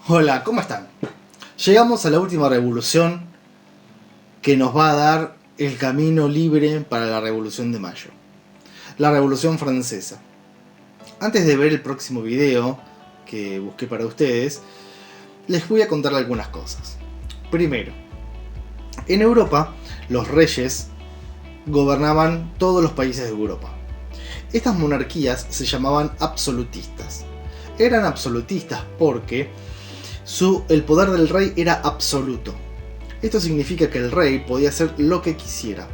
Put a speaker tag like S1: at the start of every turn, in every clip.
S1: Hola, ¿cómo están? Llegamos a la última revolución que nos va a dar el camino libre para la Revolución de Mayo. La Revolución Francesa. Antes de ver el próximo video que busqué para ustedes, les voy a contar algunas cosas. Primero, en Europa, los reyes gobernaban todos los países de Europa. Estas monarquías se llamaban absolutistas. Eran absolutistas porque el poder del rey era absoluto. Esto significa que el rey podía hacer lo que quisiera.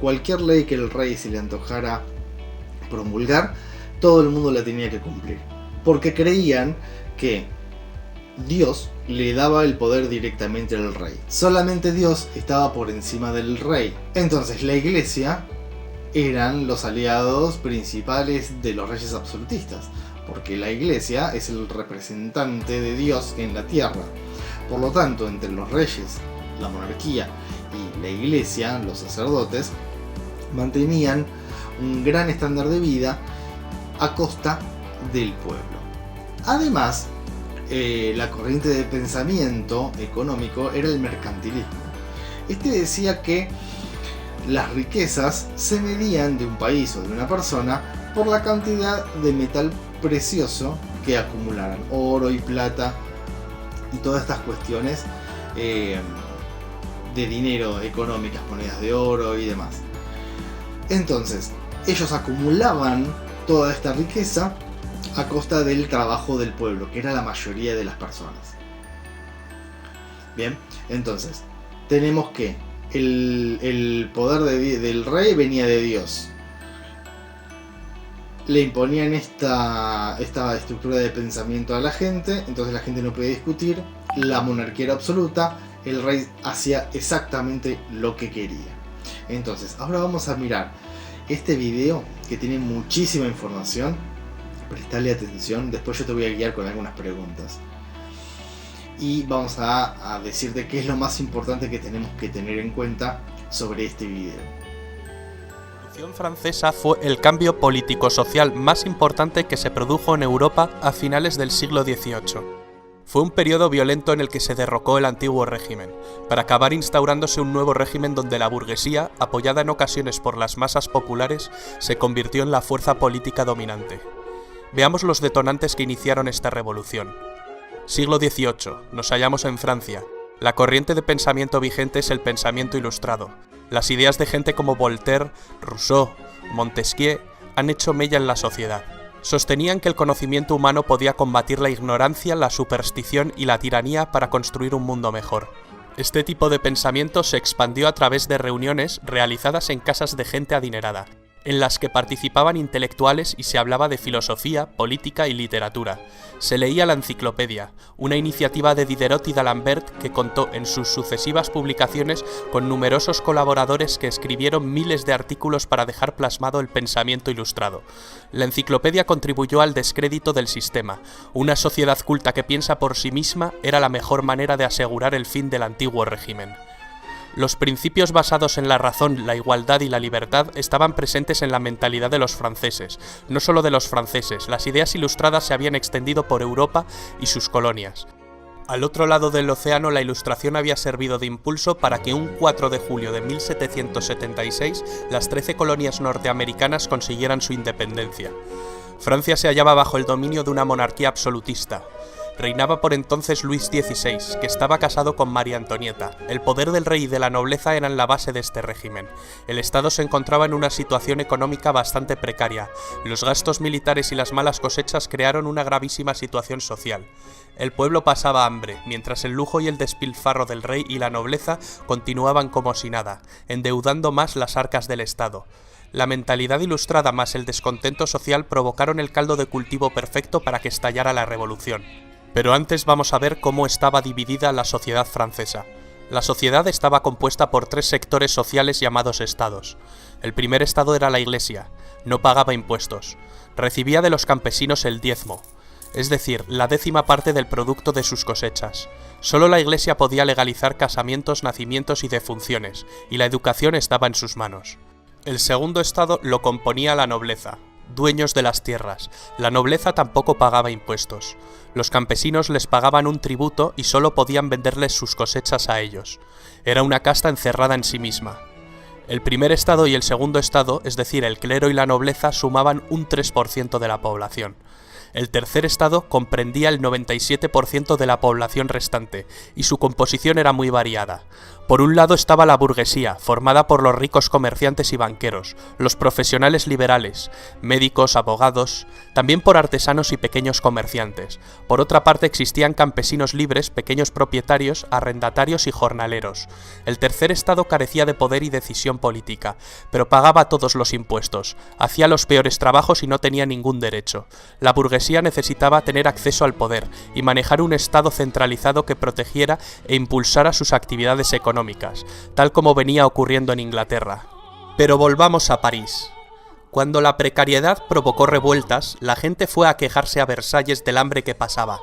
S1: Cualquier ley que el rey se le antojara promulgar, todo el mundo la tenía que cumplir. Porque creían que Dios le daba el poder directamente al rey. Solamente Dios estaba por encima del rey. Entonces la iglesia eran los aliados principales de los reyes absolutistas, porque la iglesia es el representante de Dios en la tierra. Por lo tanto, entre los reyes, la monarquía y la iglesia, los sacerdotes, mantenían un gran estándar de vida a costa del pueblo. Además, la corriente de pensamiento económico era el mercantilismo. Este decía que las riquezas se medían de un país o de una persona por la cantidad de metal precioso que acumularan, oro y plata y todas estas cuestiones de dinero económicas, monedas de oro y demás. Entonces, ellos acumulaban toda esta riqueza a costa del trabajo del pueblo, que era la mayoría de las personas. Bien, entonces, tenemos que el poder del rey venía de Dios. Le imponían esta estructura de pensamiento a la gente, entonces la gente no podía discutir, la monarquía era absoluta, el rey hacía exactamente lo que quería. Entonces, ahora vamos a mirar este video que tiene muchísima información, prestale atención, después yo te voy a guiar con algunas preguntas. Y vamos a decirte qué es lo más importante que tenemos que tener en cuenta sobre este video.
S2: La Revolución Francesa fue el cambio político-social más importante que se produjo en Europa a finales del siglo XVIII. Fue un periodo violento en el que se derrocó el antiguo régimen, para acabar instaurándose un nuevo régimen donde la burguesía, apoyada en ocasiones por las masas populares, se convirtió en la fuerza política dominante. Veamos los detonantes que iniciaron esta revolución. Siglo XVIII. Nos hallamos en Francia. La corriente de pensamiento vigente es el pensamiento ilustrado. Las ideas de gente como Voltaire, Rousseau, Montesquieu han hecho mella en la sociedad. Sostenían que el conocimiento humano podía combatir la ignorancia, la superstición y la tiranía para construir un mundo mejor. Este tipo de pensamiento se expandió a través de reuniones realizadas en casas de gente adinerada, en las que participaban intelectuales y se hablaba de filosofía, política y literatura. Se leía la enciclopedia, una iniciativa de Diderot y d'Alembert que contó en sus sucesivas publicaciones con numerosos colaboradores que escribieron miles de artículos para dejar plasmado el pensamiento ilustrado. La enciclopedia contribuyó al descrédito del sistema. Una sociedad culta que piensa por sí misma era la mejor manera de asegurar el fin del antiguo régimen. Los principios basados en la razón, la igualdad y la libertad estaban presentes en la mentalidad de los franceses. No solo de los franceses, las ideas ilustradas se habían extendido por Europa y sus colonias. Al otro lado del océano, la Ilustración había servido de impulso para que un 4 de julio de 1776 las 13 colonias norteamericanas consiguieran su independencia. Francia se hallaba bajo el dominio de una monarquía absolutista. Reinaba por entonces Luis XVI, que estaba casado con María Antonieta. El poder del rey y de la nobleza eran la base de este régimen. El Estado se encontraba en una situación económica bastante precaria. Los gastos militares y las malas cosechas crearon una gravísima situación social. El pueblo pasaba hambre, mientras el lujo y el despilfarro del rey y la nobleza continuaban como si nada, endeudando más las arcas del Estado. La mentalidad ilustrada más el descontento social provocaron el caldo de cultivo perfecto para que estallara la revolución. Pero antes vamos a ver cómo estaba dividida la sociedad francesa. La sociedad estaba compuesta por 3 sectores sociales llamados estados. El primer estado era la iglesia, no pagaba impuestos, recibía de los campesinos el diezmo, es decir, la 10ª parte del producto de sus cosechas. Solo la iglesia podía legalizar casamientos, nacimientos y defunciones, y la educación estaba en sus manos. El segundo estado lo componía la nobleza. dueños de las tierras. La nobleza tampoco pagaba impuestos. Los campesinos les pagaban un tributo y solo podían venderles sus cosechas a ellos. Era una casta encerrada en sí misma. El primer estado y el segundo estado, es decir, el clero y la nobleza, sumaban un 3% de la población. El tercer estado comprendía el 97% de la población restante, y su composición era muy variada. Por un lado estaba la burguesía, formada por los ricos comerciantes y banqueros, los profesionales liberales, médicos, abogados, también por artesanos y pequeños comerciantes. Por otra parte existían campesinos libres, pequeños propietarios, arrendatarios y jornaleros. El tercer estado carecía de poder y decisión política, pero pagaba todos los impuestos, hacía los peores trabajos y no tenía ningún derecho. La burguesía necesitaba tener acceso al poder y manejar un estado centralizado que protegiera e impulsara sus actividades económicas, tal como venía ocurriendo en Inglaterra. Pero volvamos a París. Cuando la precariedad provocó revueltas, la gente fue a quejarse a Versalles del hambre que pasaba.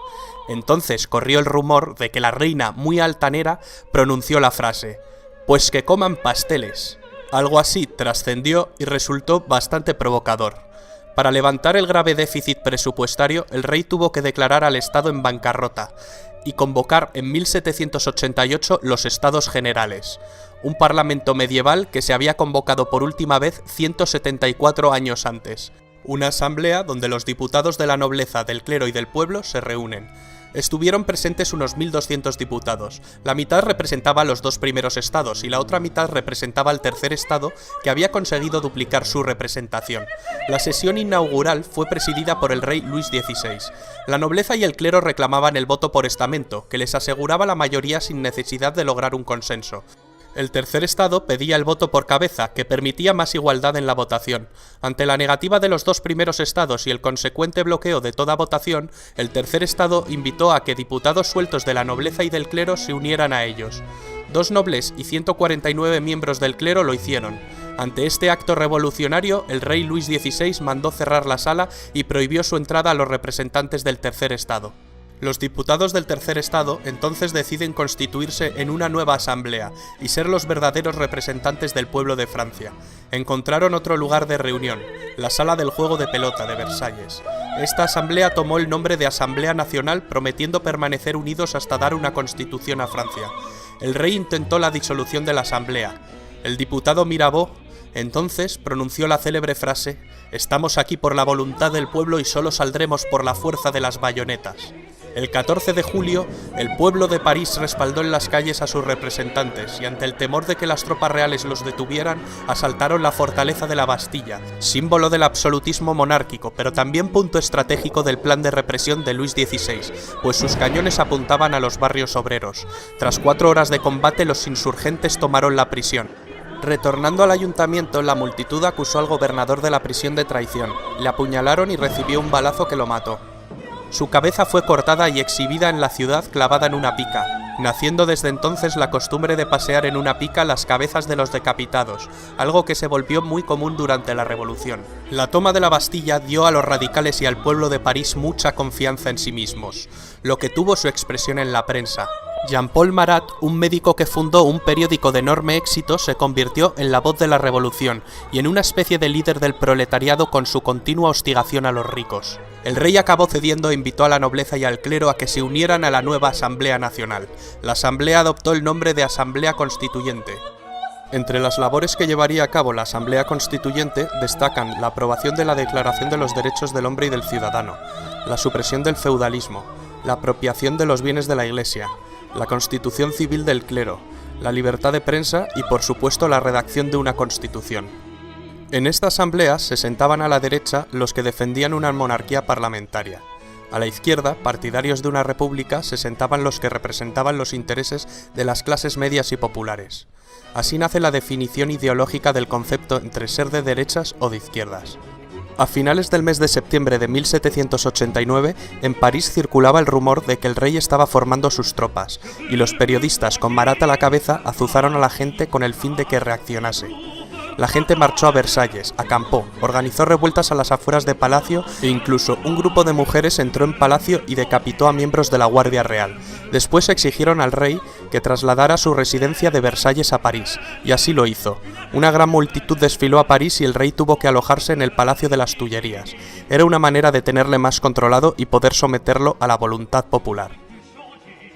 S2: Entonces corrió el rumor de que la reina, muy altanera, pronunció la frase: «Pues que coman pasteles». Algo así trascendió y resultó bastante provocador. Para levantar el grave déficit presupuestario, el rey tuvo que declarar al Estado en bancarrota y convocar en 1788 los Estados Generales, un parlamento medieval que se había convocado por última vez 174 años antes, una asamblea donde los diputados de la nobleza, del clero y del pueblo se reúnen. Estuvieron presentes unos 1.200 diputados. La mitad representaba los dos primeros estados y la otra mitad representaba al tercer estado, que había conseguido duplicar su representación. La sesión inaugural fue presidida por el rey Luis XVI. La nobleza y el clero reclamaban el voto por estamento, que les aseguraba la mayoría sin necesidad de lograr un consenso. El tercer estado pedía el voto por cabeza, que permitía más igualdad en la votación. Ante la negativa de los dos primeros estados y el consecuente bloqueo de toda votación, el tercer estado invitó a que diputados sueltos de la nobleza y del clero se unieran a ellos. 2 nobles y 149 miembros del clero lo hicieron. Ante este acto revolucionario, el rey Luis XVI mandó cerrar la sala y prohibió su entrada a los representantes del tercer estado. Los diputados del tercer estado entonces deciden constituirse en una nueva asamblea y ser los verdaderos representantes del pueblo de Francia. Encontraron otro lugar de reunión, la sala del juego de pelota de Versalles. Esta asamblea tomó el nombre de Asamblea Nacional, prometiendo permanecer unidos hasta dar una constitución a Francia. El rey intentó la disolución de la asamblea. El diputado Mirabeau entonces pronunció la célebre frase: «Estamos aquí por la voluntad del pueblo y solo saldremos por la fuerza de las bayonetas». El 14 de julio, el pueblo de París respaldó en las calles a sus representantes y ante el temor de que las tropas reales los detuvieran, asaltaron la fortaleza de la Bastilla, símbolo del absolutismo monárquico, pero también punto estratégico del plan de represión de Luis XVI, pues sus cañones apuntaban a los barrios obreros. Tras 4 horas de combate, los insurgentes tomaron la prisión. Retornando al ayuntamiento, la multitud acusó al gobernador de la prisión de traición. Le apuñalaron y recibió un balazo que lo mató. Su cabeza fue cortada y exhibida en la ciudad clavada en una pica, naciendo desde entonces la costumbre de pasear en una pica las cabezas de los decapitados, algo que se volvió muy común durante la Revolución. La toma de la Bastilla dio a los radicales y al pueblo de París mucha confianza en sí mismos, lo que tuvo su expresión en la prensa. Jean-Paul Marat, un médico que fundó un periódico de enorme éxito, se convirtió en la voz de la revolución y en una especie de líder del proletariado con su continua hostigación a los ricos. El rey acabó cediendo e invitó a la nobleza y al clero a que se unieran a la nueva Asamblea Nacional. La Asamblea adoptó el nombre de Asamblea Constituyente. Entre las labores que llevaría a cabo la Asamblea Constituyente destacan la aprobación de la Declaración de los Derechos del Hombre y del Ciudadano, la supresión del feudalismo, la apropiación de los bienes de la Iglesia, la constitución civil del clero, la libertad de prensa y, por supuesto, la redacción de una constitución. En esta asamblea se sentaban a la derecha los que defendían una monarquía parlamentaria. A la izquierda, partidarios de una república, se sentaban los que representaban los intereses de las clases medias y populares. Así nace la definición ideológica del concepto entre ser de derechas o de izquierdas. A finales del mes de septiembre de 1789, en París circulaba el rumor de que el rey estaba formando sus tropas, y los periodistas, con Marat a la cabeza, azuzaron a la gente con el fin de que reaccionase. La gente marchó a Versalles, acampó, organizó revueltas a las afueras de Palacio e incluso un grupo de mujeres entró en Palacio y decapitó a miembros de la Guardia Real. Después exigieron al rey que trasladara su residencia de Versalles a París, y así lo hizo. Una gran multitud desfiló a París y el rey tuvo que alojarse en el Palacio de las Tullerías. Era una manera de tenerle más controlado y poder someterlo a la voluntad popular.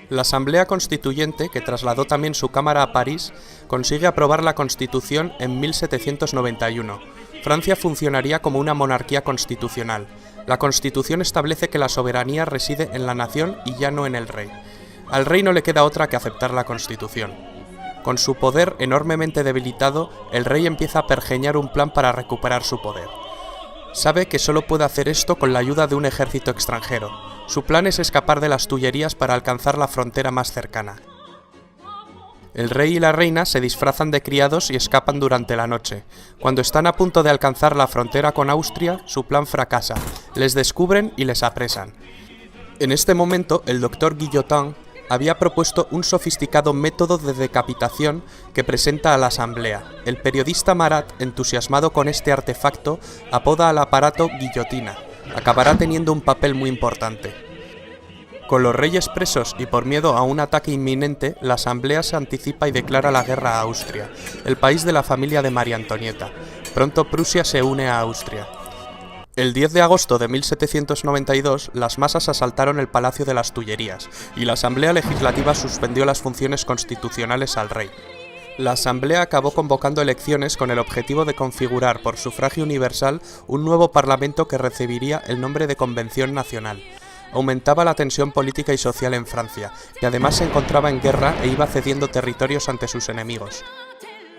S2: La Asamblea Constituyente, que trasladó también su cámara a París, consigue aprobar la Constitución en 1791. Francia funcionaría como una monarquía constitucional. La Constitución establece que la soberanía reside en la nación y ya no en el rey. Al rey no le queda otra que aceptar la Constitución. Con su poder enormemente debilitado, el rey empieza a pergeñar un plan para recuperar su poder. Sabe que solo puede hacer esto con la ayuda de un ejército extranjero. Su plan es escapar de las Tullerías para alcanzar la frontera más cercana. El rey y la reina se disfrazan de criados y escapan durante la noche. Cuando están a punto de alcanzar la frontera con Austria, su plan fracasa. Les descubren y les apresan. En este momento, el doctor Guillotin había propuesto un sofisticado método de decapitación que presenta a la Asamblea. El periodista Marat, entusiasmado con este artefacto, apoda al aparato guillotina. Acabará teniendo un papel muy importante. Con los reyes presos y por miedo a un ataque inminente, la Asamblea se anticipa y declara la guerra a Austria, el país de la familia de María Antonieta. Pronto Prusia se une a Austria. El 10 de agosto de 1792, las masas asaltaron el Palacio de las Tullerías y la Asamblea Legislativa suspendió las funciones constitucionales al rey. La Asamblea acabó convocando elecciones con el objetivo de configurar por sufragio universal un nuevo parlamento que recibiría el nombre de Convención Nacional. Aumentaba la tensión política y social en Francia, que además se encontraba en guerra e iba cediendo territorios ante sus enemigos.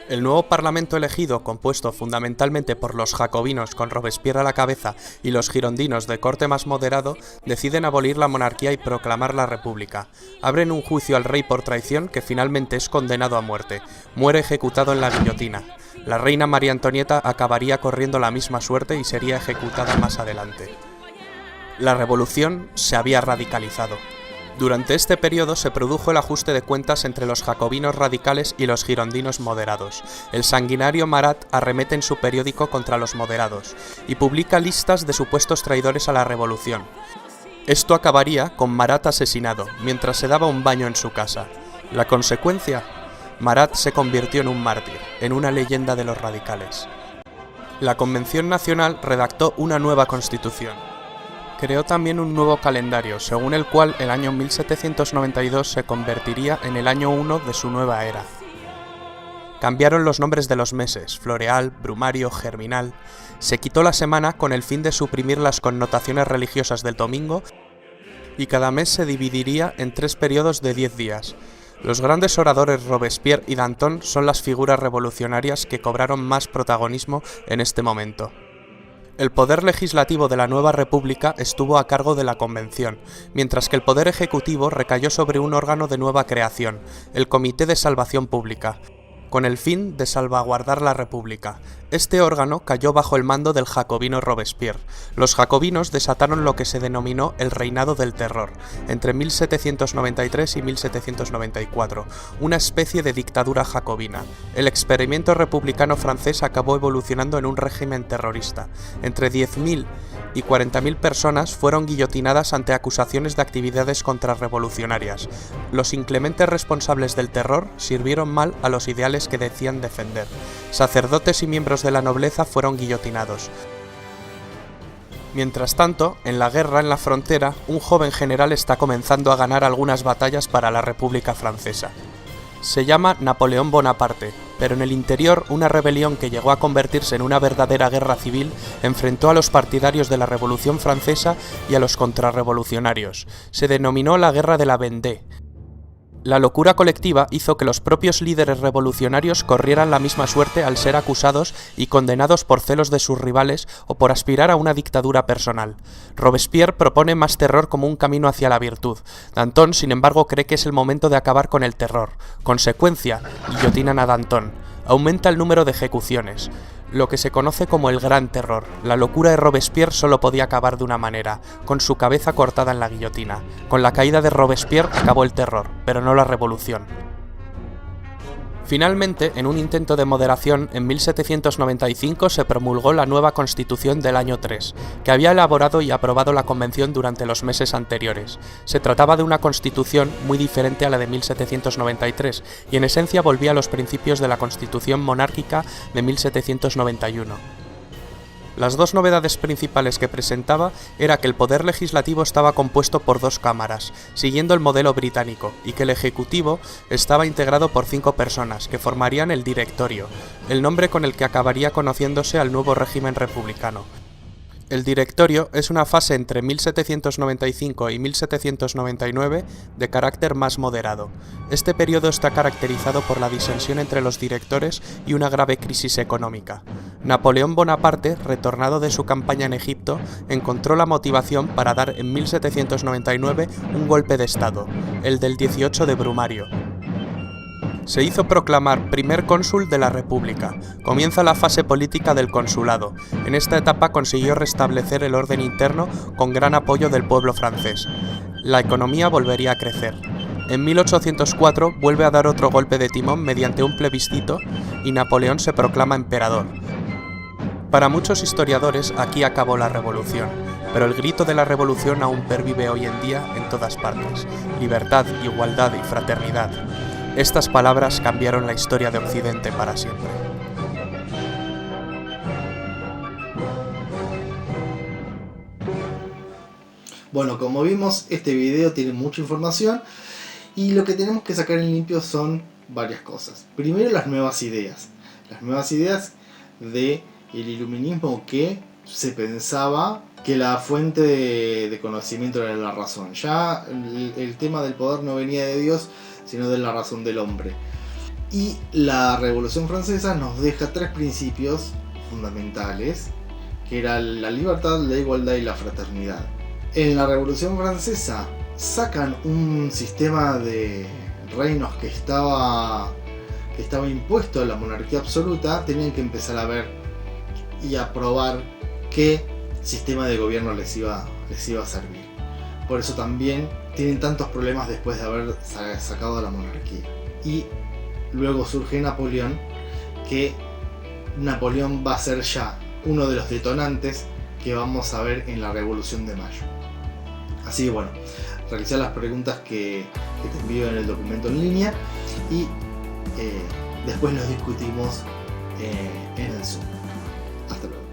S2: El nuevo parlamento elegido, compuesto fundamentalmente por los jacobinos con Robespierre a la cabeza y los girondinos de corte más moderado, deciden abolir la monarquía y proclamar la república. Abren un juicio al rey por traición que finalmente es condenado a muerte. Muere ejecutado en la guillotina. La reina María Antonieta acabaría corriendo la misma suerte y sería ejecutada más adelante. La revolución se había radicalizado. Durante este periodo se produjo el ajuste de cuentas entre los jacobinos radicales y los girondinos moderados. El sanguinario Marat arremete en su periódico contra los moderados y publica listas de supuestos traidores a la revolución. Esto acabaría con Marat asesinado, mientras se daba un baño en su casa. La consecuencia: Marat se convirtió en un mártir, en una leyenda de los radicales. La Convención Nacional redactó una nueva constitución. Creó también un nuevo calendario, según el cual el año 1792 se convertiría en el año 1 de su nueva era. Cambiaron los nombres de los meses, floreal, brumario, germinal. Se quitó la semana con el fin de suprimir las connotaciones religiosas del domingo y cada mes se dividiría en 3 periodos de 10 días. Los grandes oradores Robespierre y Danton son las figuras revolucionarias que cobraron más protagonismo en este momento. El poder legislativo de la nueva república estuvo a cargo de la Convención, mientras que el poder ejecutivo recayó sobre un órgano de nueva creación, el Comité de Salvación Pública, con el fin de salvaguardar la república. Este órgano cayó bajo el mando del jacobino Robespierre. Los jacobinos desataron lo que se denominó el Reinado del Terror, entre 1793 y 1794, una especie de dictadura jacobina. El experimento republicano francés acabó evolucionando en un régimen terrorista. Entre 10.000 y 40.000 personas fueron guillotinadas ante acusaciones de actividades contrarrevolucionarias. Los inclementes responsables del terror sirvieron mal a los ideales que decían defender. Sacerdotes y miembros de la nobleza fueron guillotinados. Mientras tanto, en la guerra en la frontera, un joven general está comenzando a ganar algunas batallas para la República Francesa. Se llama Napoleón Bonaparte, pero en el interior una rebelión que llegó a convertirse en una verdadera guerra civil enfrentó a los partidarios de la Revolución Francesa y a los contrarrevolucionarios. Se denominó la Guerra de la Vendée. La locura colectiva hizo que los propios líderes revolucionarios corrieran la misma suerte al ser acusados y condenados por celos de sus rivales o por aspirar a una dictadura personal. Robespierre propone más terror como un camino hacia la virtud. Danton, sin embargo, cree que es el momento de acabar con el terror. Consecuencia: guillotinan a Danton. Aumenta el número de ejecuciones, lo que se conoce como el Gran Terror. La locura de Robespierre solo podía acabar de una manera, con su cabeza cortada en la guillotina. Con la caída de Robespierre acabó el terror, pero no la revolución. Finalmente, en un intento de moderación, en 1795 se promulgó la nueva Constitución del año 3, que había elaborado y aprobado la Convención durante los meses anteriores. Se trataba de una constitución muy diferente a la de 1793 y en esencia volvía a los principios de la Constitución monárquica de 1791. Las dos novedades principales que presentaba era que el poder legislativo estaba compuesto por 2 cámaras, siguiendo el modelo británico, y que el ejecutivo estaba integrado por 5 personas, que formarían el directorio, el nombre con el que acabaría conociéndose al nuevo régimen republicano. El directorio es una fase entre 1795 y 1799 de carácter más moderado. Este periodo está caracterizado por la disensión entre los directores y una grave crisis económica. Napoleón Bonaparte, retornado de su campaña en Egipto, encontró la motivación para dar en 1799 un golpe de Estado, el del 18 de Brumario. Se hizo proclamar primer cónsul de la República. Comienza la fase política del consulado. En esta etapa consiguió restablecer el orden interno con gran apoyo del pueblo francés. La economía volvería a crecer. En 1804 vuelve a dar otro golpe de timón mediante un plebiscito y Napoleón se proclama emperador. Para muchos historiadores aquí acabó la revolución, pero el grito de la revolución aún pervive hoy en día en todas partes. Libertad, igualdad y fraternidad. Estas palabras cambiaron la historia de Occidente para siempre.
S1: Bueno, como vimos, este video tiene mucha información y lo que tenemos que sacar en limpio son varias cosas. Primero, las nuevas ideas. Las nuevas ideas del iluminismo, que se pensaba que la fuente de conocimiento era la razón. Ya el tema del poder no venía de Dios, sino de la razón del hombre. Y la Revolución Francesa nos deja 3 principios fundamentales, que eran la libertad, la igualdad y la fraternidad. En la Revolución Francesa sacan un sistema de reinos que estaba impuesto a la monarquía absoluta. Tenían que empezar a ver y a probar qué sistema de gobierno les iba a servir. Por eso también tienen tantos problemas después de haber sacado a la monarquía. Y luego surge Napoleón, que Napoleón va a ser ya uno de los detonantes que vamos a ver en la Revolución de Mayo. Así que bueno, realizar las preguntas que te envío en el documento en línea y después los discutimos en el Zoom. Hasta luego.